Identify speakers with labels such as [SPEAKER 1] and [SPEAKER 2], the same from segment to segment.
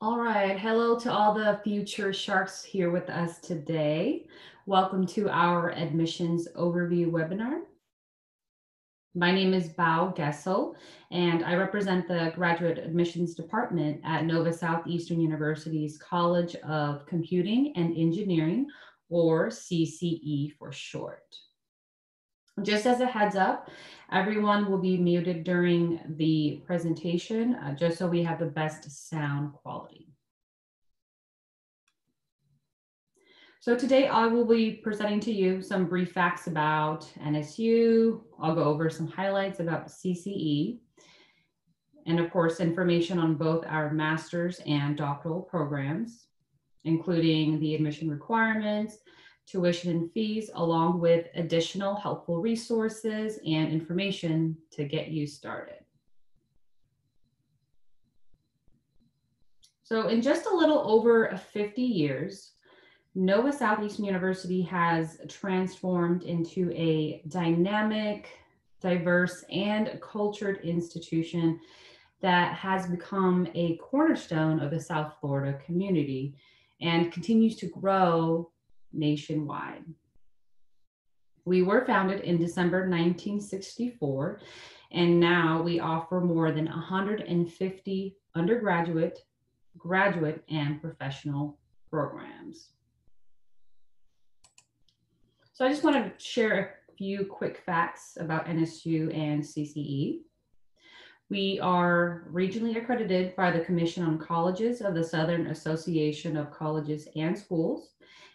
[SPEAKER 1] All right. Hello to all the future sharks here with us today. Welcome to our admissions overview webinar. My name is Bao Gessel, and I represent the Graduate Admissions Department at Nova Southeastern University's College of Computing and Engineering, or CCE for short. Just as a heads up, everyone will be muted during the presentation, just so we have the best sound quality. So today I will be presenting to you some brief facts about NSU. I'll go over some highlights about the CCE, and of course, information on both our master's and doctoral programs, including the admission requirements, tuition and fees, along with additional helpful resources and information to get you started. So in just a little over 50 years, Nova Southeastern University has transformed into a dynamic, diverse, and cultured institution that has become a cornerstone of the South Florida community and continues to grow nationwide. We were founded in December 1964, and now we offer more than 150 undergraduate, graduate, and professional programs. So I just want to share a few quick facts about NSU and CCE. We are regionally accredited by the Commission on Colleges of the Southern Association of Colleges and Schools,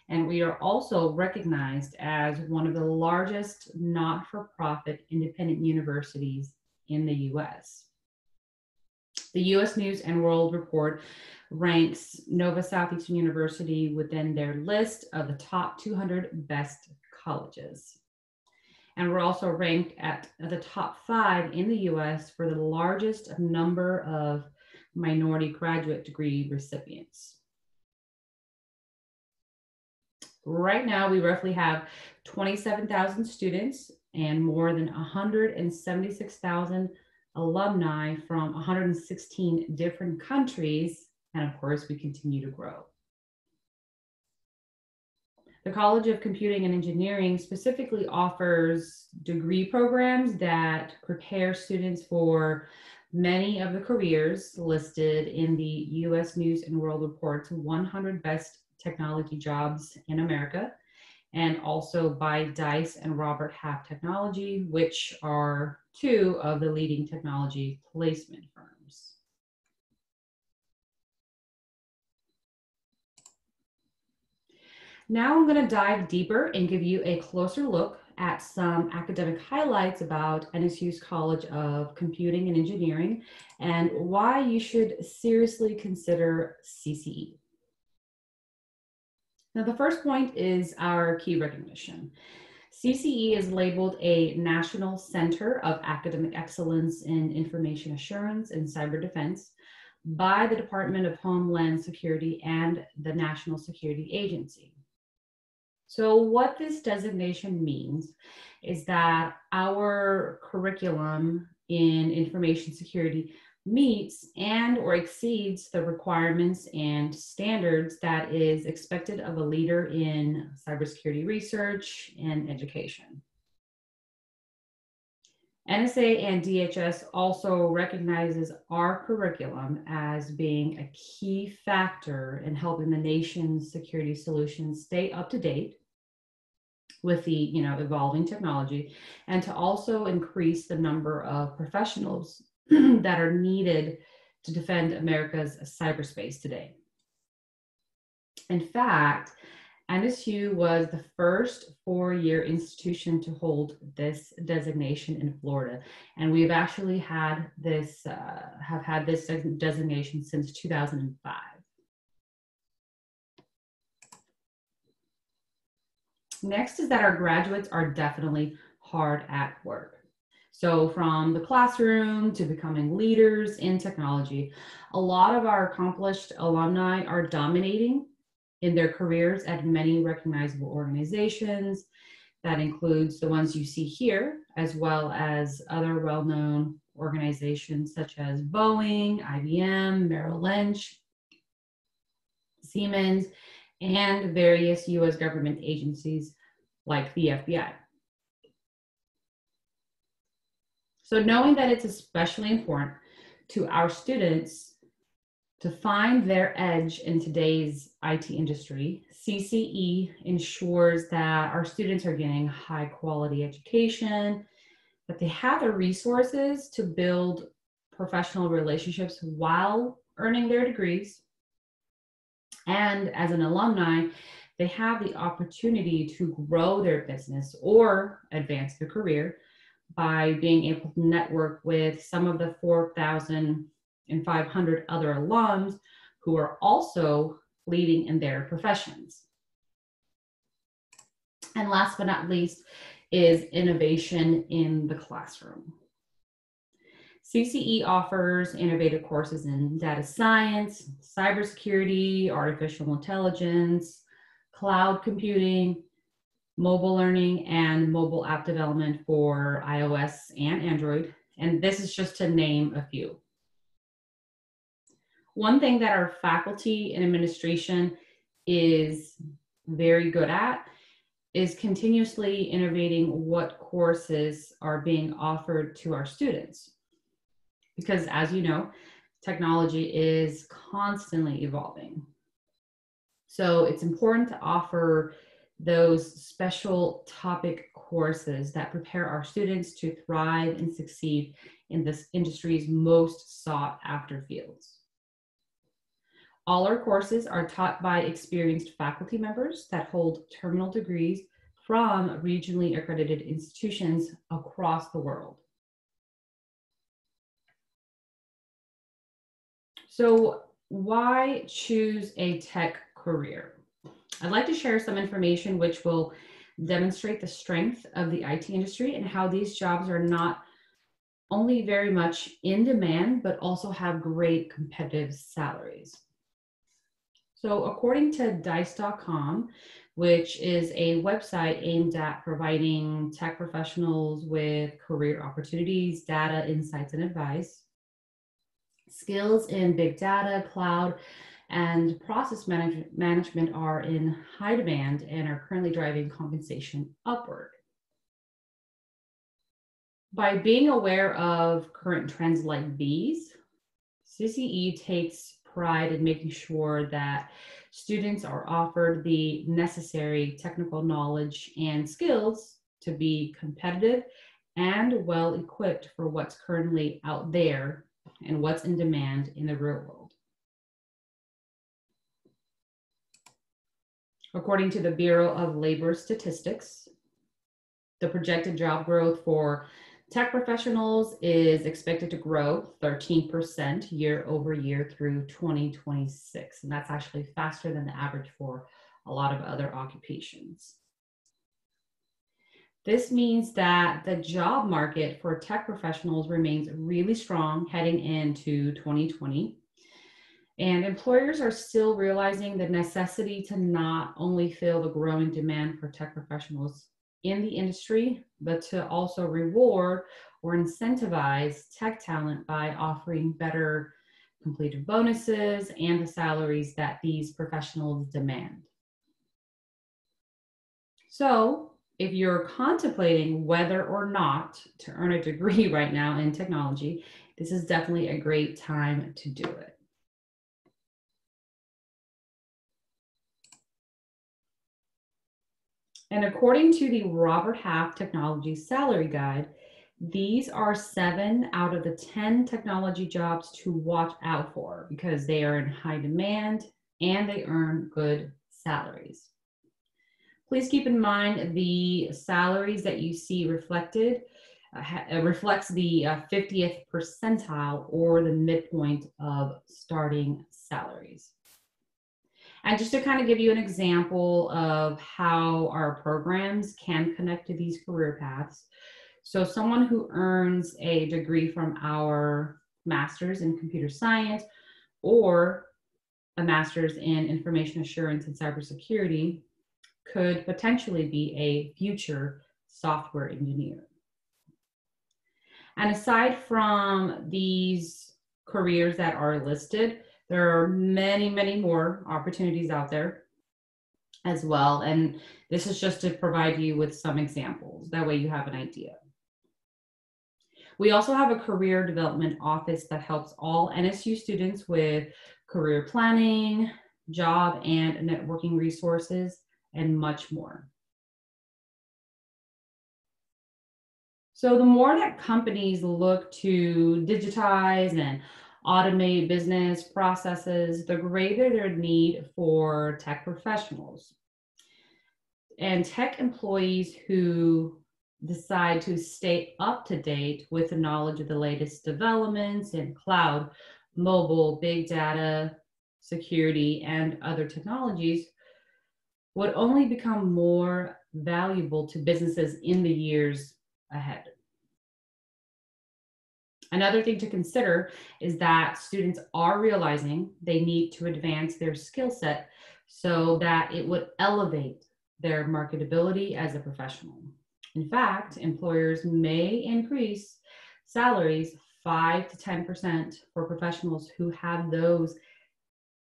[SPEAKER 1] and we are also recognized as one of the largest not-for-profit independent universities in the U.S. The U.S. News and World Report ranks Nova Southeastern University within their list of the top 200 best colleges. And we're also ranked at the top 5 in the US for the largest number of minority graduate degree recipients. Right now, we roughly have 27,000 students and more than 176,000 alumni from 116 different countries. And of course, we continue to grow. The College of Computing and Engineering specifically offers degree programs that prepare students for many of the careers listed in the U.S. News and World Report's 100 Best Technology Jobs in America, and also by Dice and Robert Half Technology, which are two of the leading technology placement firms. Now I'm going to dive deeper and give you a closer look at some academic highlights about NSU's College of Computing and Engineering and why you should seriously consider CCE. Now, the first point is our key recognition. CCE is labeled a National Center of Academic Excellence in Information Assurance and Cyber Defense by the Department of Homeland Security and the National Security Agency. So what this designation means is that our curriculum in information security meets and or exceeds the requirements and standards that is expected of a leader in cybersecurity research and education. NSA and DHS also recognizes our curriculum as being a key factor in helping the nation's security solutions stay up to date with the evolving technology, and to also increase the number of professionals that are needed to defend America's cyberspace today. In fact, NSU was the first four-year institution to hold this designation in Florida, and we've actually had this designation since 2005. Next is that our graduates are definitely hard at work. So from the classroom to becoming leaders in technology, a lot of our accomplished alumni are dominating in their careers at many recognizable organizations. That includes the ones you see here, as well as other well-known organizations such as Boeing, IBM, Merrill Lynch, Siemens, and various US government agencies like the FBI. So knowing that it's especially important to our students to find their edge in today's IT industry, CCE ensures that our students are getting high quality education, that they have the resources to build professional relationships while earning their degrees. And as an alumni, they have the opportunity to grow their business or advance their career by being able to network with some of the 4,500 other alums who are also leading in their professions. And last but not least is innovation in the classroom. CCE offers innovative courses in data science, cybersecurity, artificial intelligence, cloud computing, mobile learning, and mobile app development for iOS and Android. And this is just to name a few. One thing that our faculty and administration is very good at is continuously innovating what courses are being offered to our students. Because as you know, technology is constantly evolving. So it's important to offer those special topic courses that prepare our students to thrive and succeed in this industry's most sought after fields. All our courses are taught by experienced faculty members that hold terminal degrees from regionally accredited institutions across the world. So why choose a tech career? I'd like to share some information which will demonstrate the strength of the IT industry and how these jobs are not only very much in demand, but also have great competitive salaries. So according to dice.com, which is a website aimed at providing tech professionals with career opportunities, data, insights, and advice, skills in big data, cloud, and process management are in high demand and are currently driving compensation upward. By being aware of current trends like these, CCE takes pride in making sure that students are offered the necessary technical knowledge and skills to be competitive and well equipped for what's currently out there and what's in demand in the real world. According to the Bureau of Labor Statistics, the projected job growth for tech professionals is expected to grow 13% year over year through 2026. And that's actually faster than the average for a lot of other occupations. This means that the job market for tech professionals remains really strong heading into 2020. And employers are still realizing the necessity to not only fill the growing demand for tech professionals in the industry, but to also reward or incentivize tech talent by offering better completed bonuses and the salaries that these professionals demand. So if you're contemplating whether or not to earn a degree right now in technology, this is definitely a great time to do it. And according to the Robert Half Technology Salary Guide, these are 7 out of the 10 technology jobs to watch out for because they are in high demand and they earn good salaries. Please keep in mind the salaries that you see reflected reflects the 50th percentile or the midpoint of starting salaries. And just to kind of give you an example of how our programs can connect to these career paths. So someone who earns a degree from our master's in computer science or a master's in information assurance and cybersecurity could potentially be a future software engineer. And aside from these careers that are listed, There are many, many more opportunities out there as well. And this is just to provide you with some examples. That way you have an idea. We also have a career development office that helps all NSU students with career planning, job and networking resources, and much more. So the more that companies look to digitize and automate business processes, the greater their need for tech professionals. And tech employees who decide to stay up to date with the knowledge of the latest developments in cloud, mobile, big data, security, and other technologies would only become more valuable to businesses in the years ahead. Another thing to consider is that students are realizing they need to advance their skill set so that it would elevate their marketability as a professional. In fact, employers may increase salaries 5 to 10% for professionals who have those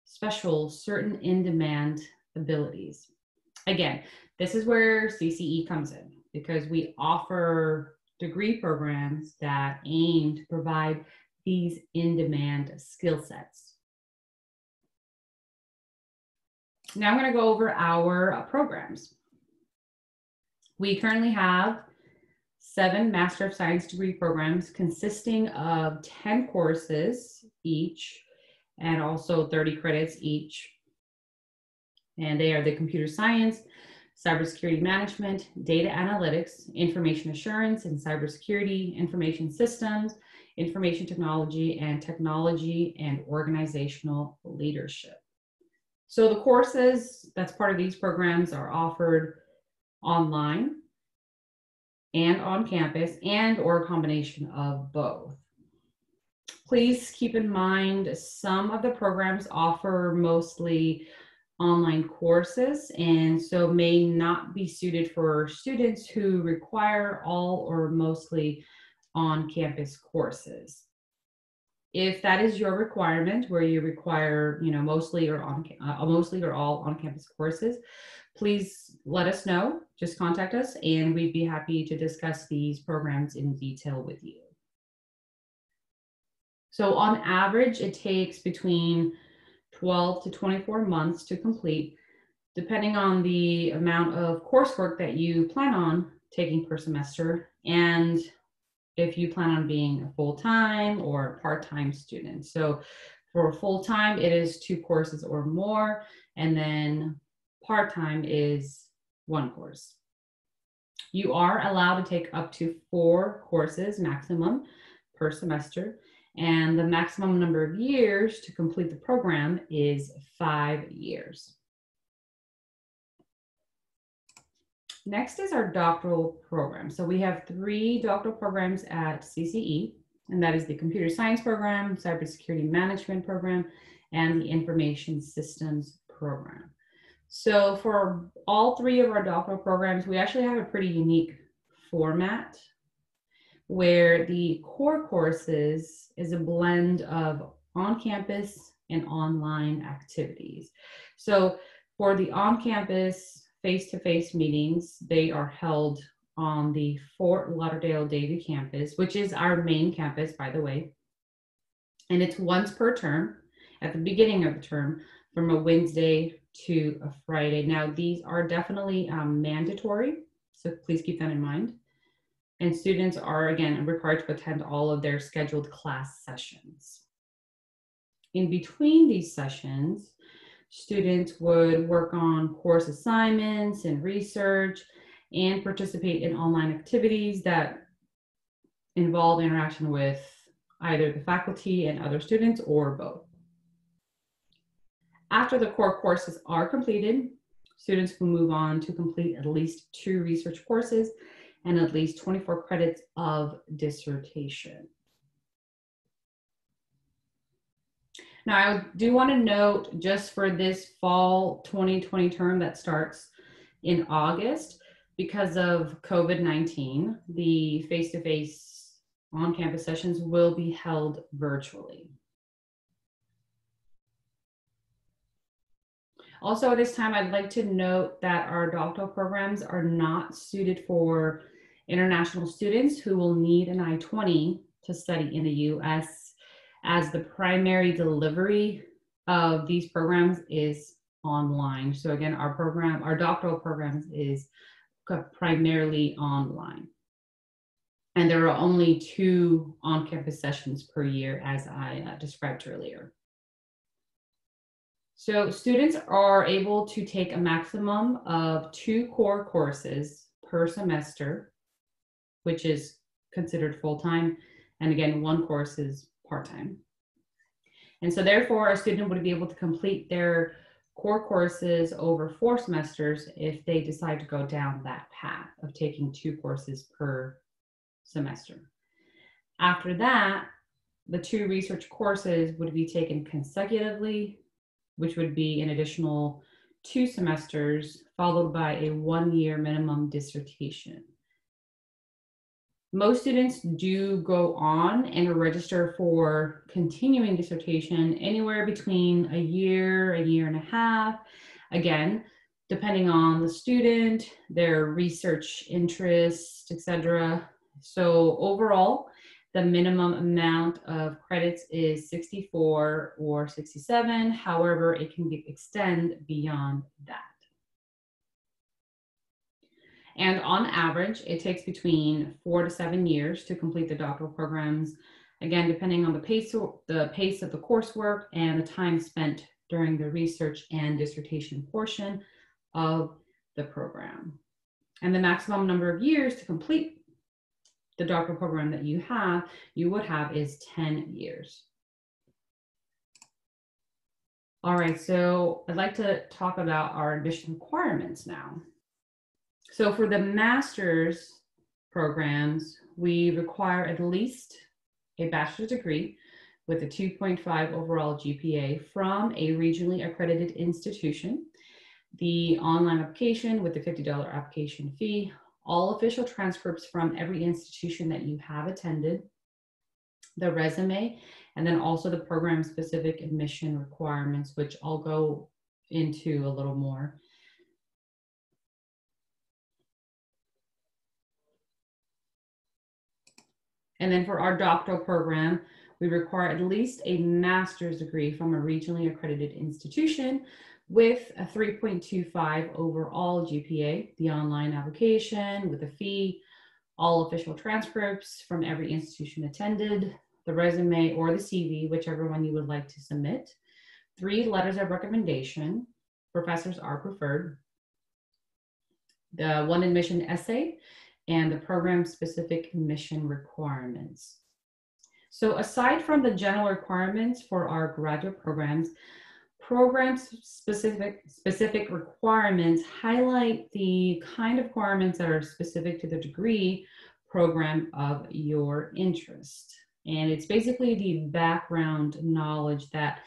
[SPEAKER 1] special certain in-demand abilities. Again, this is where CCE comes in, because we offer degree programs that aim to provide these in-demand skill sets. Now I'm going to go over our programs. We currently have 7 Master of Science degree programs consisting of 10 courses each and also 30 credits each. And they are the computer science, cybersecurity management, data analytics, information assurance and cybersecurity, information systems, information technology, and organizational leadership. So the courses that's part of these programs are offered online and on campus, and or a combination of both. Please keep in mind some of the programs offer mostly online courses, and so may not be suited for students who require all or mostly on-campus courses. If that is your requirement, where you require, mostly or all on-campus courses, please let us know. Just contact us, and we'd be happy to discuss these programs in detail with you. So on average, it takes between 12 to 24 months to complete, depending on the amount of coursework that you plan on taking per semester, and if you plan on being a full-time or part-time student. So for full-time, it is 2 courses or more, and then part-time is 1 course. You are allowed to take up to 4 courses maximum per semester, and the maximum number of years to complete the program is 5 years. Next is our doctoral program. So we have 3 doctoral programs at CCE, and that is the computer science program, cybersecurity management program, and the information systems program. So for all 3 of our doctoral programs, we actually have a pretty unique format, where the core courses is a blend of on-campus and online activities. So for the on-campus face-to-face meetings, they are held on the Fort Lauderdale-Davie campus, which is our main campus, by the way. And it's once per term at the beginning of the term, from a Wednesday to a Friday. Now, these are definitely mandatory, so please keep that in mind. And students are, again, required to attend all of their scheduled class sessions. In between these sessions, students would work on course assignments and research and participate in online activities that involve interaction with either the faculty and other students or both. After the core courses are completed, students will move on to complete at least 2 research courses and at least 24 credits of dissertation. Now, I do want to note, just for this fall 2020 term that starts in August, because of COVID-19, the face-to-face on-campus sessions will be held virtually. Also, at this time, I'd like to note that our doctoral programs are not suited for international students who will need an I-20 to study in the US, as the primary delivery of these programs is online. So again, our doctoral programs is primarily online. And there are only 2 on-campus sessions per year, as I described earlier. So students are able to take a maximum of 2 core courses per semester, which is considered full-time. And again, 1 course is part-time. And so therefore, a student would be able to complete their core courses over 4 semesters if they decide to go down that path of taking 2 courses per semester. After that, the 2 research courses would be taken consecutively, which would be an additional 2 semesters, followed by a 1-year minimum dissertation. Most students do go on and register for continuing dissertation anywhere between a year and a half. Again, depending on the student, their research interest, etc. So overall, the minimum amount of credits is 64 or 67. However, it can extend beyond that. And on average, it takes between 4 to 7 years to complete the doctoral programs, again, depending on the pace of the coursework and the time spent during the research and dissertation portion of the program. And the maximum number of years to complete the doctoral program that you would have is 10 years. All right, so I'd like to talk about our admission requirements now. So for the master's programs, we require at least a bachelor's degree with a 2.5 overall GPA from a regionally accredited institution, the online application with the $50 application fee, all official transcripts from every institution that you have attended, the resume, and then also the program-specific admission requirements, which I'll go into a little more. And then for our doctoral program, we require at least a master's degree from a regionally accredited institution with a 3.25 overall GPA, the online application with a fee, all official transcripts from every institution attended, the resume or the CV, whichever one you would like to submit, 3 letters of recommendation, professors are preferred, the 1 admission essay, and the program-specific admission requirements. So aside from the general requirements for our graduate programs, program-specific requirements highlight the kind of requirements that are specific to the degree program of your interest. And it's basically the background knowledge that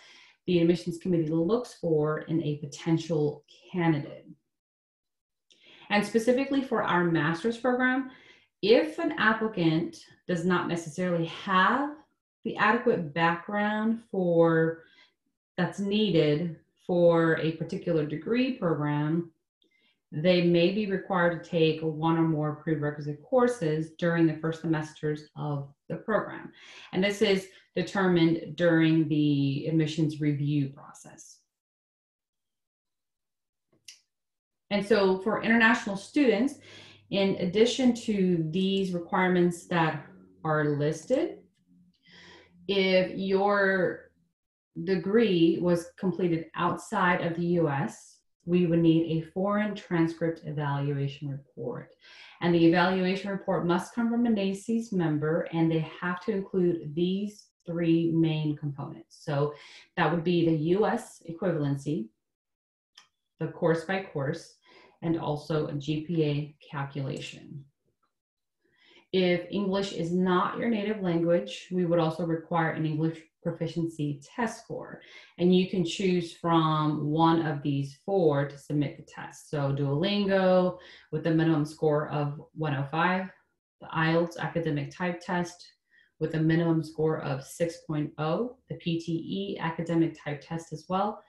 [SPEAKER 1] the admissions committee looks for in a potential candidate. And specifically for our master's program, if an applicant does not necessarily have the adequate background that's needed for a particular degree program, they may be required to take 1 or more prerequisite courses during the first semesters of the program. And this is determined during the admissions review process. And so for international students, in addition to these requirements that are listed, if your degree was completed outside of the US, we would need a foreign transcript evaluation report. And the evaluation report must come from a NACES member, and they have to include these 3 main components. So that would be the US equivalency, the course by course, and also a GPA calculation. If English is not your native language, we would also require an English proficiency test score. And you can choose from one of these 4 to submit the test. So Duolingo with a minimum score of 105, the IELTS academic type test with a minimum score of 6.0, the PTE academic type test as well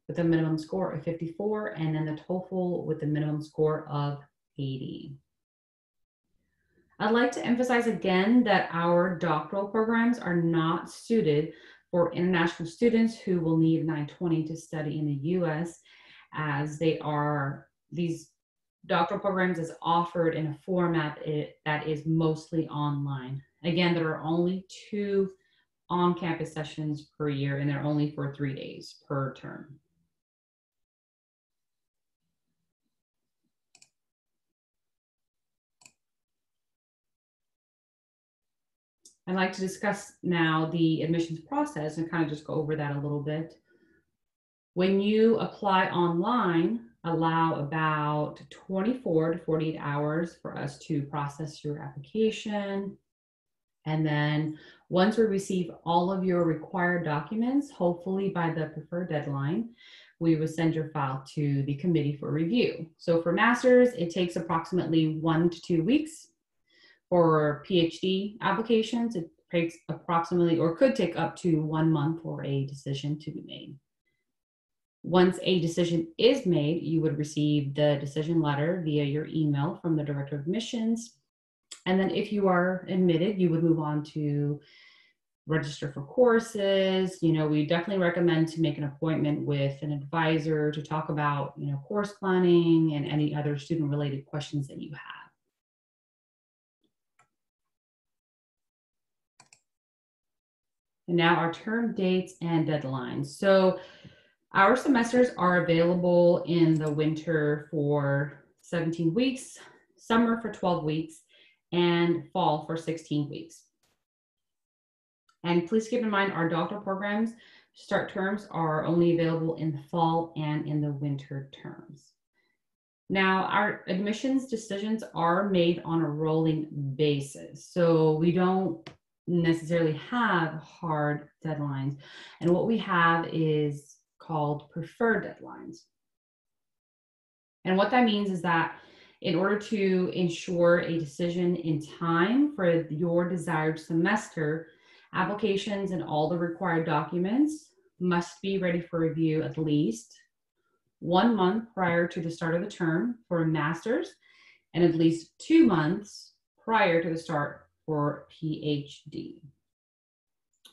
[SPEAKER 1] with a minimum score of 54, and then the TOEFL with a minimum score of 80. I'd like to emphasize again that our doctoral programs are not suited for international students who will need a 920 to study in the US, as these doctoral programs is offered in a format that is mostly online. Again, there are only 2 on-campus sessions per year, and they're only for 3 days per term. I'd like to discuss now the admissions process and kind of just go over that a little bit. When you apply online, allow about 24 to 48 hours for us to process your application. And then once we receive all of your required documents, hopefully by the preferred deadline, we will send your file to the committee for review. So for masters, it takes approximately 1 to 2 weeks. For PhD applications, it takes approximately, or could take up to 1 month for a decision to be made. Once a decision is made, you would receive the decision letter via your email from the Director of Admissions. And then if you are admitted, you would move on to register for courses. We definitely recommend to make an appointment with an advisor to talk about, course planning and any other student-related questions that you have. And now our term dates and deadlines. So our semesters are available in the winter for 17 weeks, summer for 12 weeks, and fall for 16 weeks. And please keep in mind our doctoral programs start terms are only available in the fall and in the winter terms. Now, our admissions decisions are made on a rolling basis. So we don't necessarily have hard deadlines. And what we have is called preferred deadlines. And what that means is that in order to ensure a decision in time for your desired semester, applications and all the required documents must be ready for review at least 1 month prior to the start of the term for a master's, and at least 2 months prior to the start for PhD.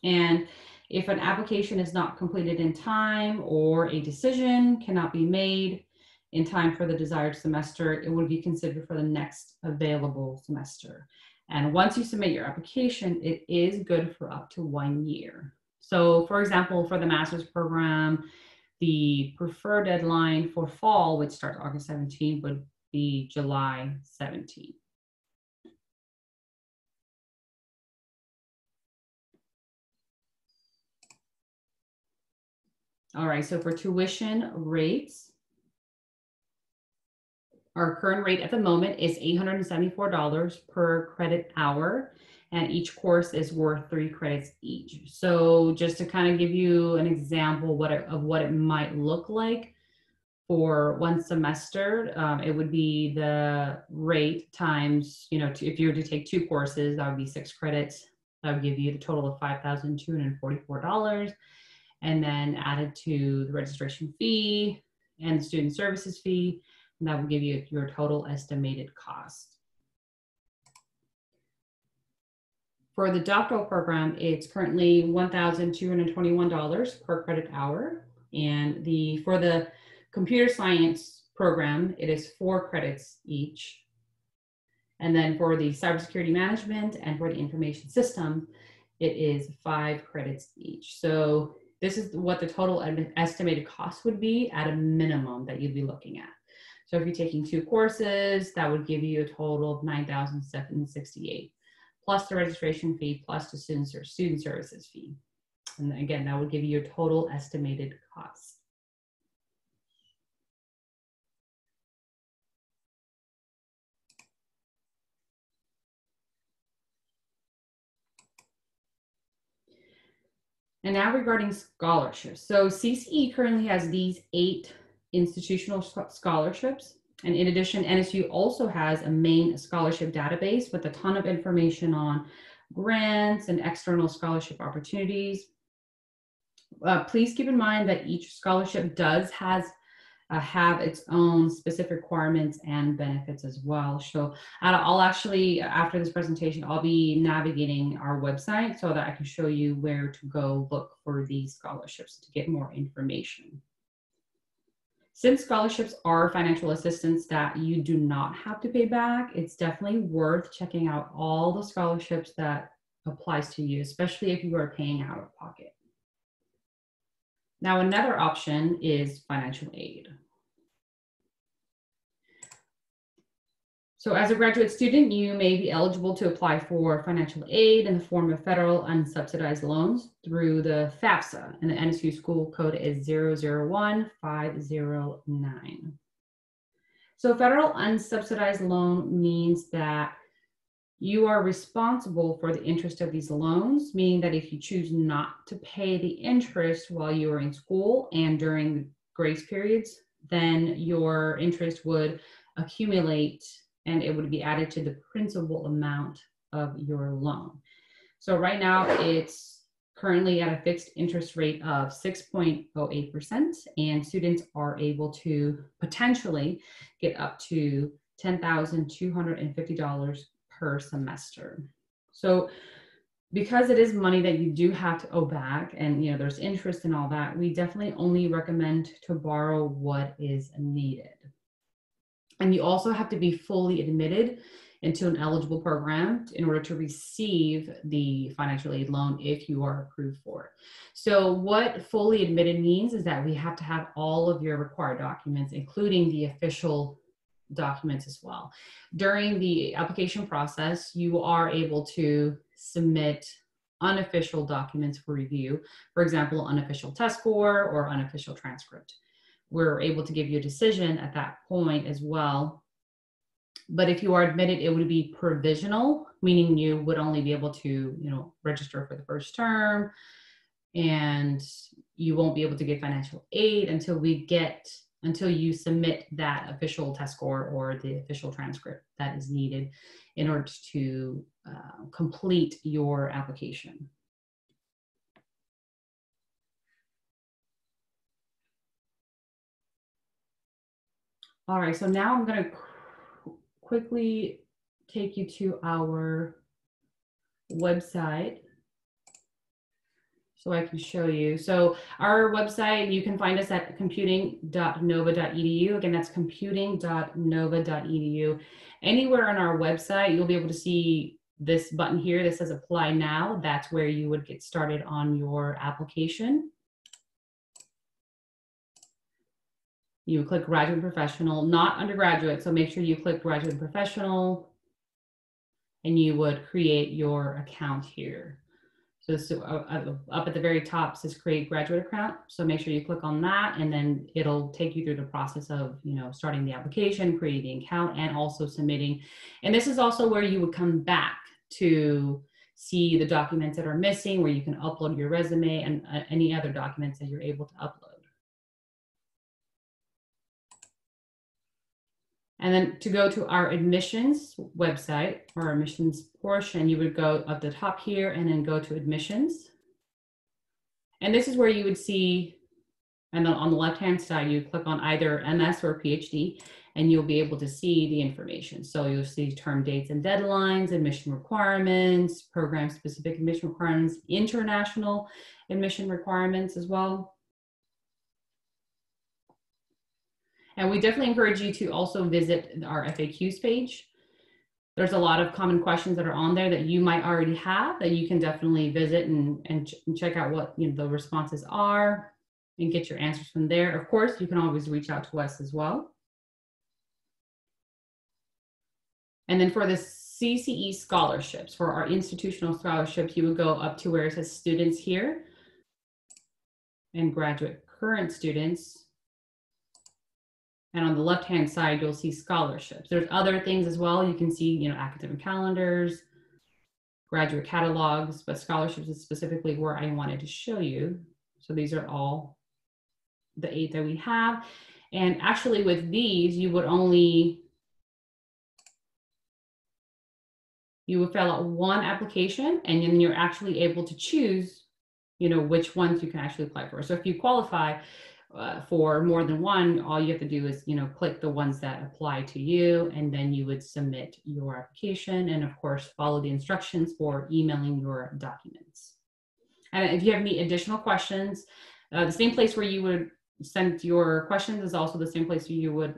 [SPEAKER 1] And if an application is not completed in time or a decision cannot be made in time for the desired semester, it would be considered for the next available semester. And once you submit your application, it is good for up to 1 year. So for example, for the master's program, the preferred deadline for fall, which starts August 17th, would be July 17th. All right, so for tuition rates, our current rate at the moment is $874 per credit hour, and each course is worth 3 credits each. So just to kind of give you an example of what it might look like for 1 semester, it would be the rate times, if you were to take 2 courses, that would be 6 credits. That would give you the total of $5,244. And then added to the registration fee and the student services fee, and that will give you your total estimated cost. For the doctoral program, it's currently $1,221 per credit hour. And for the computer science program, it is 4 credits each. And then for the cybersecurity management and for the information system, it is 5 credits each. So this is what the total estimated cost would be at a minimum that you'd be looking at. So if you're taking 2 courses, that would give you a total of $9,768, plus the registration fee, plus the student services fee. And again, that would give you your total estimated cost. And now regarding scholarships. So CCE currently has these 8 institutional scholarships. And in addition, NSU also has a main scholarship database with a ton of information on grants and external scholarship opportunities. please keep in mind that each scholarship does have its own specific requirements and benefits as well. So I'll actually, after this presentation, I'll be navigating our website so that I can show you where to go look for these scholarships to get more information. Since scholarships are financial assistance that you do not have to pay back, it's definitely worth checking out all the scholarships that applies to you, especially if you are paying out of pocket. Now, another option is financial aid. So as a graduate student, you may be eligible to apply for financial aid in the form of federal unsubsidized loans through the FAFSA, and the NSU school code is 001509. So federal unsubsidized loan means that you are responsible for the interest of these loans, meaning that if you choose not to pay the interest while you are in school and during grace periods, then your interest would accumulate and it would be added to the principal amount of your loan. So right now it's currently at a fixed interest rate of 6.08%, and students are able to potentially get up to $10,250 per semester. So because it is money that you do have to owe back, and there's interest and all that, we definitely only recommend to borrow what is needed. And you also have to be fully admitted into an eligible program in order to receive the financial aid loan if you are approved for it. So what fully admitted means is that we have to have all of your required documents, including the official documents as well. During the application process, you are able to submit unofficial documents for review. For example, unofficial test score or unofficial transcript. We're able to give you a decision at that point as well. But if you are admitted, it would be provisional, meaning you would only be able to, register for the first term, and you won't be able to get financial aid until you submit that official test score or the official transcript that is needed in order to complete your application. All right, so now I'm going to quickly take you to our website so I can show you. So our website, you can find us at computing.nova.edu. Again, that's computing.nova.edu. Anywhere on our website, you'll be able to see this button here that says apply now. That's where you would get started on your application. You click graduate professional, not undergraduate. So make sure you click graduate professional and you would create your account here. So up at the very top says create graduate account. So make sure you click on that, and then it'll take you through the process of, starting the application, creating the account, and also submitting. And this is also where you would come back to see the documents that are missing, where you can upload your resume and any other documents that you're able to upload. And then to go to our admissions website, or our admissions portion, you would go up the top here and then go to admissions. And this is where you would see, and then on the left-hand side, you click on either MS or PhD, and you'll be able to see the information. So you'll see term dates and deadlines, admission requirements, program-specific admission requirements, international admission requirements as well. And we definitely encourage you to also visit our FAQs page. There's a lot of common questions that are on there that you might already have that you can definitely visit and check out what the responses are and get your answers from there. Of course, you can always reach out to us as well. And then for the CCE scholarships, for our institutional scholarships, you would go up to where it says students here and graduate current students. And on the left-hand side, you'll see scholarships. There's other things as well. You can see, academic calendars, graduate catalogs, but scholarships is specifically where I wanted to show you. So these are all the 8 that we have. And actually with these, you would fill out one application, and then you're actually able to choose which ones you can actually apply for. So if you qualify for more than one, all you have to do is, click the ones that apply to you, and then you would submit your application, and of course, follow the instructions for emailing your documents. And if you have any additional questions, the same place where you would send your questions is also the same place where you would,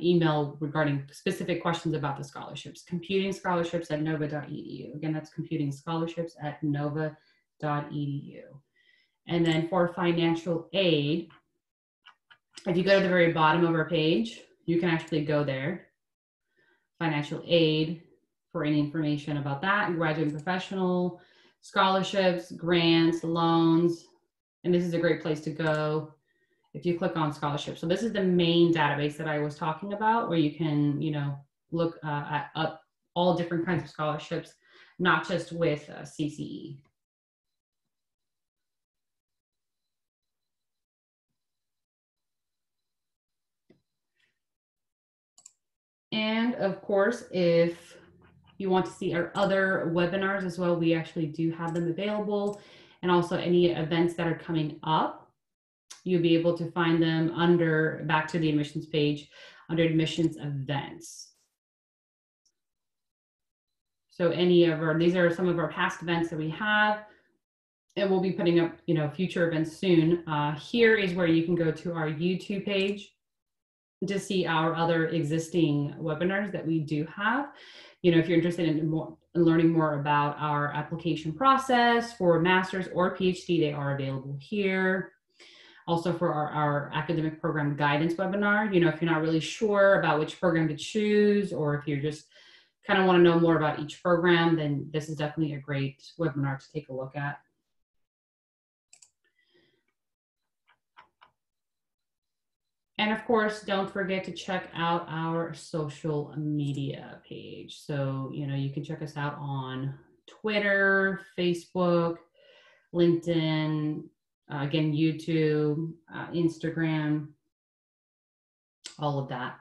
[SPEAKER 1] email regarding specific questions about the scholarships. Computing scholarships at nova.edu. Again, that's computing scholarships at nova.edu. And then for financial aid, if you go to the very bottom of our page, you can actually go there. Financial aid for any information about that, graduate and professional, scholarships, grants, loans, and this is a great place to go if you click on scholarships. So this is the main database that I was talking about, where you can, look at up all different kinds of scholarships, not just with CCE. And of course, if you want to see our other webinars as well, we actually do have them available, and also any events that are coming up. You'll be able to find them back to the admissions page under admissions events. So these are some of our past events that we have, and we'll be putting up, future events soon. Here is where you can go to our YouTube page to see our other existing webinars that we do have. If you're interested in learning more about our application process for master's or PhD, they are available here. Also for our academic program guidance webinar, if you're not really sure about which program to choose, or if you just kind of want to know more about each program, then this is definitely a great webinar to take a look at. And of course, don't forget to check out our social media page. So, you can check us out on Twitter, Facebook, LinkedIn, again, YouTube, Instagram, all of that.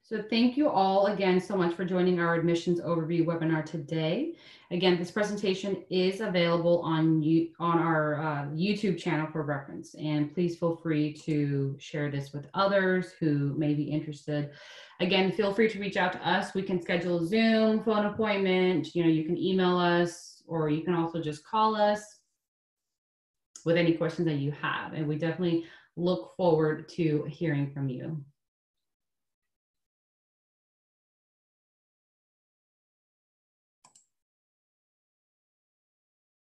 [SPEAKER 1] So thank you all again so much for joining our admissions overview webinar today. Again, this presentation is available on our YouTube channel for reference, and please feel free to share this with others who may be interested. Again, feel free to reach out to us. We can schedule a Zoom phone appointment. You can email us, or you can also just call us with any questions that you have, and we definitely look forward to hearing from you.